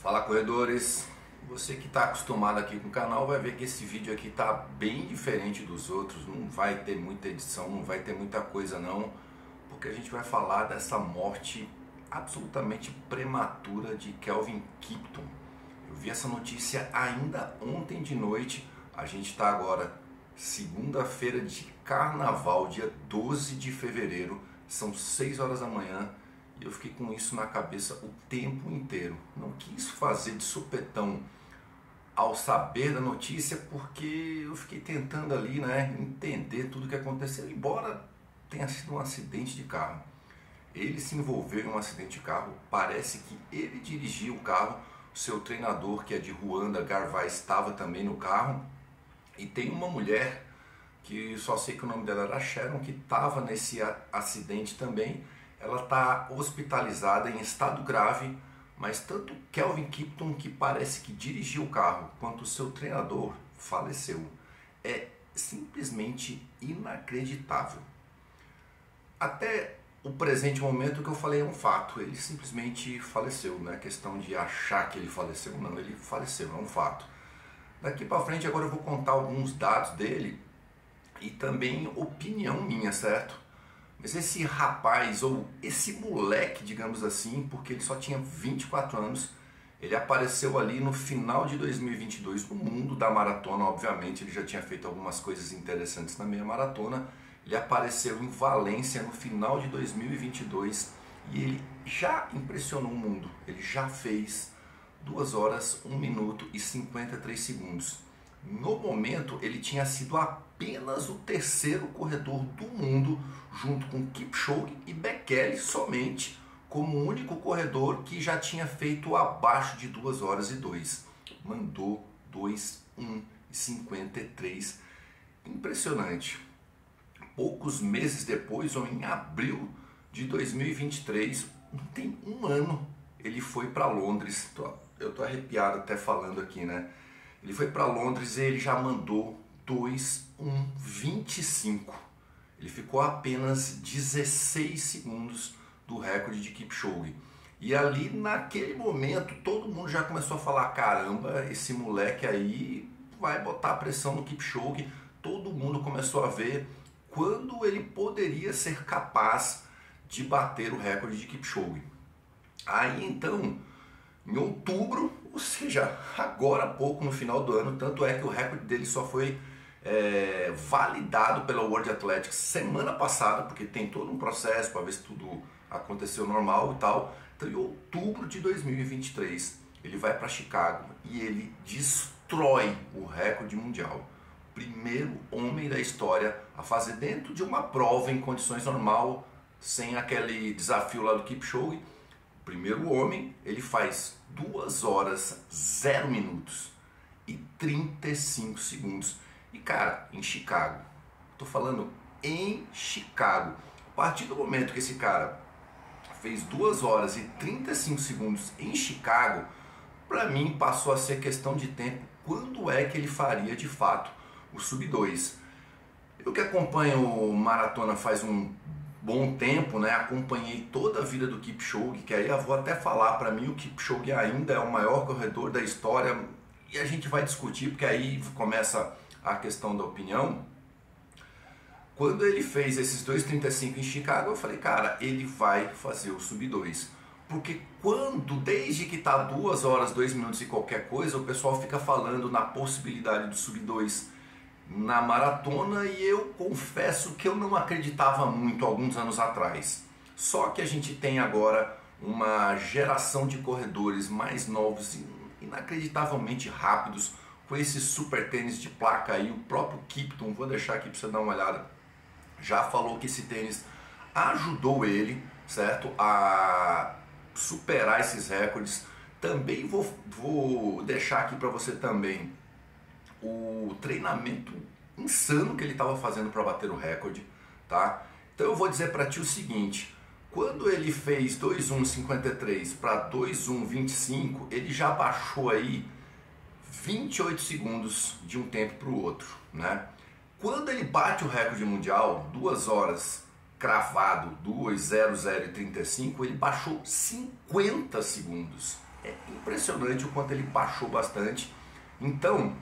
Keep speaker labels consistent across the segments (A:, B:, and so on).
A: Fala, corredores! Você que está acostumado aqui com o canal vai ver que esse vídeo aqui está bem diferente dos outros. Não vai ter muita edição, não vai ter muita coisa não, porque a gente vai falar dessa morte absolutamente prematura de Kelvin Kiptum. Eu vi essa notícia ainda ontem de noite. A gente está agora segunda-feira de carnaval, dia 12 de fevereiro, são 6 horas da manhã. E eu fiquei com isso na cabeça o tempo inteiro. Não quis fazer de supetão ao saber da notícia, porque eu fiquei tentando ali, entender tudo o que aconteceu, embora tenha sido um acidente de carro. Ele se envolveu em um acidente de carro, parece que ele dirigia o carro, o seu treinador, que é de Ruanda, Garvai, estava também no carro, e tem uma mulher, que só sei que o nome dela era Sharon, que estava nesse acidente também. Ela está hospitalizada em estado grave, mas tanto Kelvin Kiptum, que parece que dirigiu o carro, quanto o seu treinador faleceu. É simplesmente inacreditável. Até o presente momento que eu falei é um fato, ele simplesmente faleceu, não é questão de achar que ele faleceu, não, ele faleceu, é um fato. Daqui para frente agora eu vou contar alguns dados dele e também opinião minha, certo? Mas esse rapaz, ou esse moleque, digamos assim, porque ele só tinha 24 anos, ele apareceu ali no final de 2022 no mundo da maratona. Obviamente ele já tinha feito algumas coisas interessantes na meia maratona. Ele apareceu em Valência no final de 2022 e ele já impressionou o mundo. Ele já fez 2 horas, 1 minuto e 53 segundos. No momento, ele tinha sido apenas o terceiro corredor do mundo, junto com Kipchoge e Bekele somente, como o único corredor que já tinha feito abaixo de 2 horas e 2. Mandou 2, 1 e 53. Impressionante. Poucos meses depois, ou em abril de 2023, não tem um ano, ele foi para Londres. Eu tô arrepiado até falando aqui, né? Ele foi para Londres e ele já mandou 2:1:25. Ele ficou a apenas 16 segundos do recorde de Kipchoge. E ali naquele momento todo mundo já começou a falar: caramba, esse moleque aí vai botar pressão no Kipchoge. Todo mundo começou a ver quando ele poderia ser capaz de bater o recorde de Kipchoge. Aí então, em outubro, ou seja, agora há pouco, no final do ano, tanto é que o recorde dele só foi validado pela World Athletics semana passada, porque tem todo um processo para ver se tudo aconteceu normal e tal. Então em outubro de 2023 ele vai para Chicago e ele destrói o recorde mundial. Primeiro homem da história a fazer dentro de uma prova em condições normais, sem aquele desafio lá do Kipchoge. Primeiro homem, ele faz 2 horas, 0 minutos e 35 segundos. E cara, em Chicago, tô falando em Chicago, a partir do momento que esse cara fez 2 horas e 35 segundos em Chicago, para mim passou a ser questão de tempo quando é que ele faria de fato o sub-2. Eu que acompanho o maratona faz um bom tempo, acompanhei toda a vida do Kipchoge, que aí eu vou até falar, para mim o Kipchoge ainda é o maior corredor da história, e a gente vai discutir, porque aí começa a questão da opinião. Quando ele fez esses 2:35 em Chicago, eu falei, cara, ele vai fazer o sub-2, porque desde que tá 2 horas, 2 minutos e qualquer coisa, o pessoal fica falando na possibilidade do sub-2 na maratona, e eu confesso que eu não acreditava muito alguns anos atrás. Só que a gente tem agora uma geração de corredores mais novos e inacreditavelmente rápidos, com esse super tênis de placa aí. O próprio Kiptum, vou deixar aqui para você dar uma olhada, já falou que esse tênis ajudou ele, certo, a superar esses recordes. Também vou deixar aqui para você também o treinamento insano que ele estava fazendo para bater o recorde, tá? Então eu vou dizer para ti o seguinte: quando ele fez 2:1:53 para 2:1:25, ele já baixou aí 28 segundos de um tempo para o outro, né? Quando ele bate o recorde mundial, 2 horas cravado, 2:00:35, ele baixou 50 segundos. É impressionante o quanto ele baixou bastante. Então,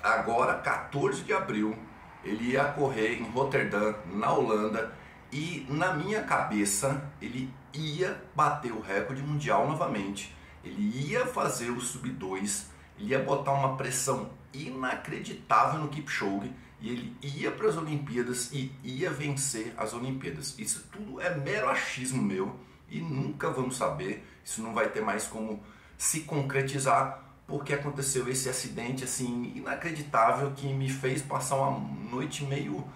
A: agora, 14 de abril, ele ia correr em Rotterdam, na Holanda, e na minha cabeça ele ia bater o recorde mundial novamente. Ele ia fazer o sub 2, ele ia botar uma pressão inacreditável no Kipchoge e ele ia para as Olimpíadas e ia vencer as Olimpíadas. Isso tudo é mero achismo meu e nunca vamos saber. Isso não vai ter mais como se concretizar, porque aconteceu esse acidente assim inacreditável que me fez passar uma noite meio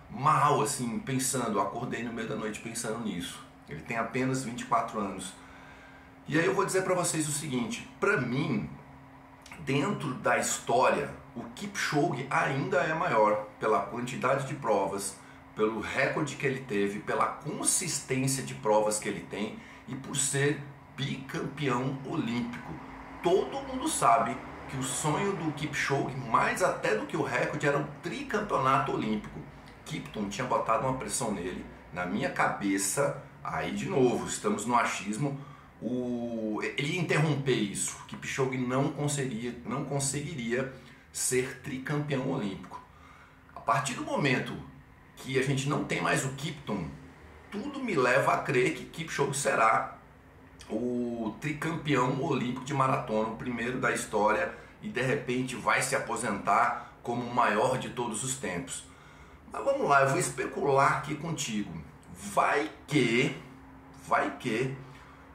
A: mal, assim, pensando. Acordei no meio da noite pensando nisso. Ele tem apenas 24 anos. E aí eu vou dizer para vocês o seguinte: para mim, dentro da história, o Kipchoge ainda é maior pela quantidade de provas, pelo recorde que ele teve, pela consistência de provas que ele tem e por ser bicampeão olímpico. Todo mundo sabe que o sonho do Kipchoge, mais até do que o recorde, era o tricampeonato olímpico. Kipton tinha botado uma pressão nele, na minha cabeça, aí de novo, estamos no achismo, ele ia interromper isso. Kipchoge não conseguiria ser tricampeão olímpico. A partir do momento que a gente não tem mais o Kipton, tudo me leva a crer que Kipchoge será o tricampeão olímpico de maratona, o primeiro da história, e de repente vai se aposentar como o maior de todos os tempos. Mas vamos lá, eu vou especular aqui contigo. Vai que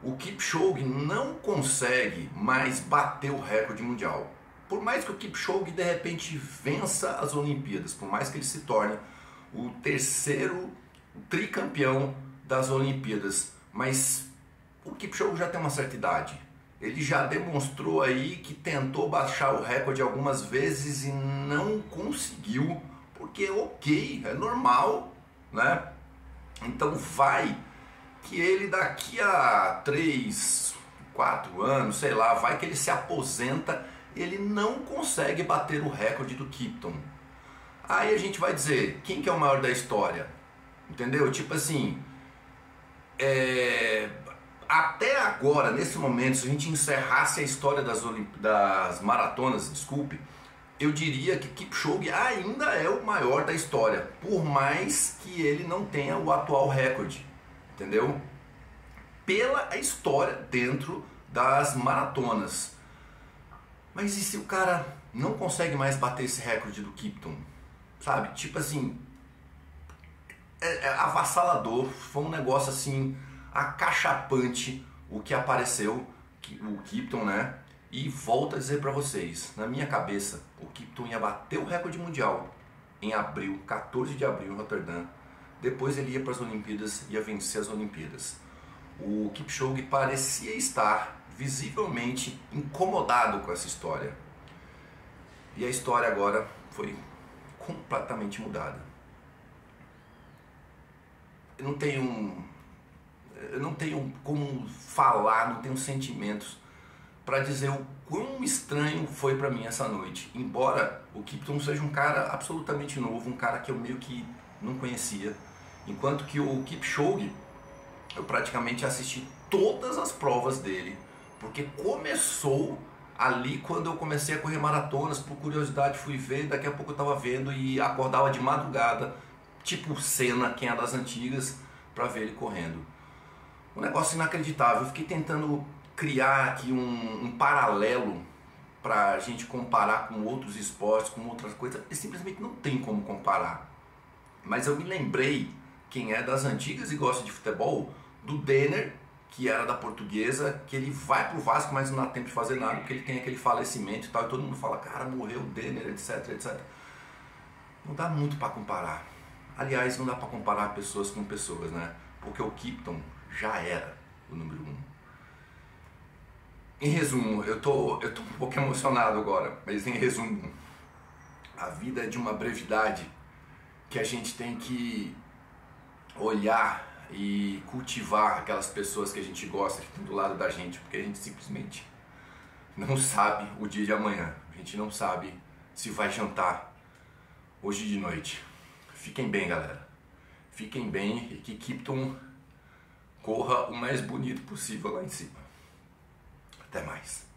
A: o Kipchoge não consegue mais bater o recorde mundial. Por mais que o Kipchoge de repente vença as Olimpíadas, por mais que ele se torne o terceiro tricampeão das Olimpíadas, mas o Kipchoge já tem uma certa idade. Ele já demonstrou aí que tentou baixar o recorde algumas vezes e não conseguiu, porque ok, é normal, né? Então vai que ele daqui a 3, 4 anos, sei lá, vai que ele se aposenta, ele não consegue bater o recorde do Kipton. Aí a gente vai dizer, quem que é o maior da história? Entendeu? Tipo assim, até agora, nesse momento, se a gente encerrasse a história das maratonas, desculpe, eu diria que Kipchoge ainda é o maior da história, por mais que ele não tenha o atual recorde, entendeu? Pela história dentro das maratonas. Mas e se o cara não consegue mais bater esse recorde do Kipton? Sabe? Tipo assim, é avassalador, foi um negócio assim acachapante o que apareceu, o Kipton, né? E volto a dizer para vocês, na minha cabeça, o Kipton ia bater o recorde mundial em abril, 14 de abril em Rotterdam. Depois ele ia para as Olimpíadas, ia vencer as Olimpíadas. O Kipchoge parecia estar visivelmente incomodado com essa história. E a história agora foi completamente mudada. Eu não tenho como falar, não tenho sentimentos para dizer o quão estranho foi para mim essa noite. Embora o Kipton seja um cara absolutamente novo, um cara que eu meio que não conhecia, enquanto que o Kipchoge, eu praticamente assisti todas as provas dele, porque começou ali quando eu comecei a correr maratonas, por curiosidade fui ver, daqui a pouco eu estava vendo e acordava de madrugada, tipo Senna, quem é das antigas, para ver ele correndo. Um negócio inacreditável. Eu fiquei tentando criar aqui um paralelo para a gente comparar com outros esportes, com outras coisas, e simplesmente não tem como comparar. Mas eu me lembrei, quem é das antigas e gosta de futebol, do Denner, que era da Portuguesa, que ele vai pro Vasco, mas não dá tempo de fazer nada, porque ele tem aquele falecimento e tal, e todo mundo fala, cara, morreu o Denner, etc, etc. Não dá muito para comparar. Aliás, não dá para comparar pessoas com pessoas, né? Porque o Kipton já era o número 1. Em resumo, eu tô um pouco emocionado agora, mas em resumo, a vida é de uma brevidade que a gente tem que olhar e cultivar aquelas pessoas que a gente gosta que estão do lado da gente, porque a gente simplesmente não sabe o dia de amanhã, a gente não sabe se vai jantar hoje de noite. Fiquem bem, galera, fiquem bem e que Kipton corra o mais bonito possível lá em cima. Até mais.